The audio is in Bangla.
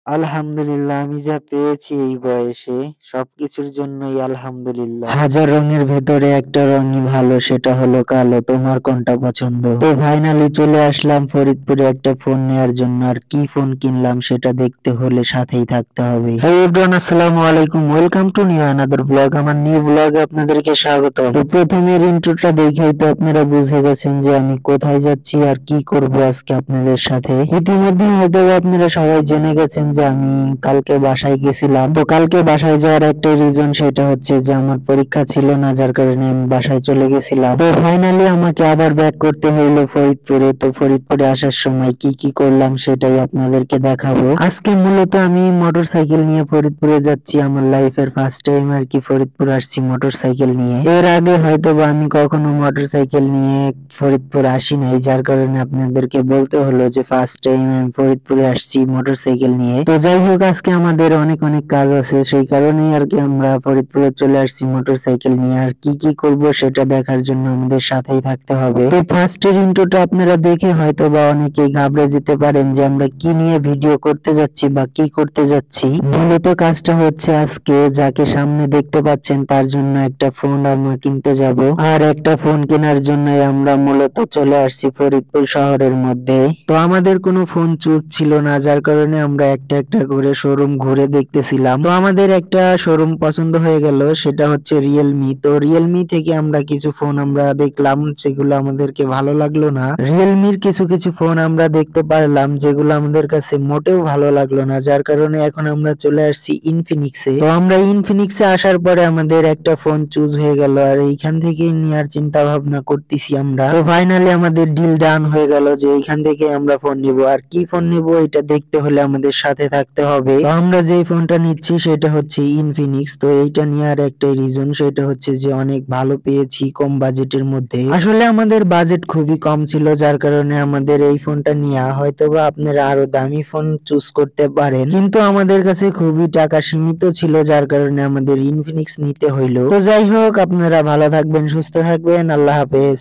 আলহামদুলিল্লাহ, আমি যা পেয়েছি এই বয়সে সবকিছুর জন্যই আলহামদুলিল্লাহ। হাজার রঙের ভেতরে একটা রঙই ভালো, সেটা হলো কালো। তোমার কোনটা পছন্দ? তো ফাইনালি চলে আসলাম ফরিদপুরে একটা ফোন নেওয়ার জন্য। আর কি ফোন কিনলাম সেটা দেখতে হলে সাথেই থাকতে হবে। হ্যালো এভরিওয়ান, আসসালামু আলাইকুম, welcome to new another blog. আমার নিউ ব্লগে আপনাদেরকে স্বাগত। তো প্রথমের ইন্ট্রোটা দেখেই তো আপনারা বুঝে গেছেন যে আমি কোথায় যাচ্ছি আর কি করব আজকে আপনাদের সাথে। ইতিমধ্যে হয়তো আপনারা সবাই জেনে গেছেন যে আমি কালকে বাসায় গেছিলাম। তো কালকে বাসায় যাওয়ার একটা রিজন সেটা হচ্ছে যে আমার পরীক্ষা ছিল না, যার কারণে আমি বাসায় চলে গেছিলাম। তো ফাইনালি আমাকে আবার ব্যাক করতে হইলো ফরিদপুরে। তো ফরিদপুরে আসার সময় কি কি করলাম সেটাই আপনাদেরকে দেখাবো। আজকে মূলত আমি মোটরসাইকেল নিয়ে ফরিদপুরে যাচ্ছি। আমার লাইফের ফার্স্ট টাইম আর কি ফরিদপুর আসছি মোটরসাইকেল নিয়ে। এর আগে হয়তো বা আমি কখনো মোটরসাইকেল নিয়ে ফরিদপুর আসি নাই, যার কারণে আপনাদেরকে বলতে হলো যে ফার্স্ট টাইম আমি ফরিদপুরে আসছি মোটরসাইকেল নিয়ে। তো যাই হোক, আজকে আমাদের অনেক অনেক কাজ আছে, সেই কারণেই আর কি আমরা ফরিদপুরে চলে আসছি মোটরসাইকেল নিয়ে। আর কি কি করব সেটা দেখার জন্য আমাদের সাথেই থাকতে হবে। তো ফার্স্টের ইন্ট্রোটা আপনারা দেখে হয়তো বা অনেকেই ঘাবড়ে যেতে পারেন যে আমরা কি নিয়ে ভিডিও করতে যাচ্ছি বা কি করতে যাচ্ছি। মূলত কাজটা হচ্ছে আজকে যাকে সামনে দেখতে পাচ্ছেন তার জন্য একটা ফোন আমরা কিনতে যাব। আর একটা ফোন কেনার জন্যই আমরা মূলত চলে আসছি ফরিদপুর শহরের মধ্যে। তো আমাদের কোনো ফোন চুজ ছিল না, যার কারণে আমরা একটা একটা করে শোরুম ঘুরে দেখতেছিলাম। তো আমাদের একটা শোরুম পছন্দ হয়ে গেল, সেটা হচ্ছে রিয়েলমি। তো রিয়েলমি থেকে আমরা কিছু ফোন আমরা দেখলাম, যেগুলো আমাদেরকে ভালো লাগলো না। রিয়েলমির কিছু কিছু ফোন আমরা দেখতে পারলাম যেগুলো আমাদের কাছে মোটেও ভালো লাগলো না, যার কারণে এখন আমরা চলে আসছি ইনফিনিক্সে। তো আমরা ইনফিনিক্সে আসার পরে আমাদের একটা ফোন চুজ হয়ে গেল, আর এইখান থেকেই নেওয়ার চিন্তা ভাবনা করতেছি আমরা। তো ফাইনালি আমাদের ডিল ডান হয়ে গেল যে এইখান থেকে আমরা ফোন নিব। আর কি ফোন নিব এটা দেখতে হলে আমাদের সাথে থাকতে হবে। তো আমরা যেই ফোনটা নিচ্ছি সেটা হচ্ছে ইনফিনিক্স। তো এইটা নেওয়ার একটাই রিজন, সেটা হচ্ছে যে অনেক ভালো পেয়েছি কম বাজেটের মধ্যে। আসলে আমাদের বাজেট খুবই কম ছিল, যার কারণে আমাদের এই ফোনটা নেওয়া। হয়তোবা আপনারা আরো দামি ফোন চুজ করতে পারেন, কিন্তু আমাদের কাছে খুবই টাকা সীমিত ছিল, যার কারণে আমাদের ইনফিনিক্স নিতে হইলো। তো যাই হোক, আপনারা ভালো থাকবেন, সুস্থ থাকবেন, আল্লাহ হাফেজ।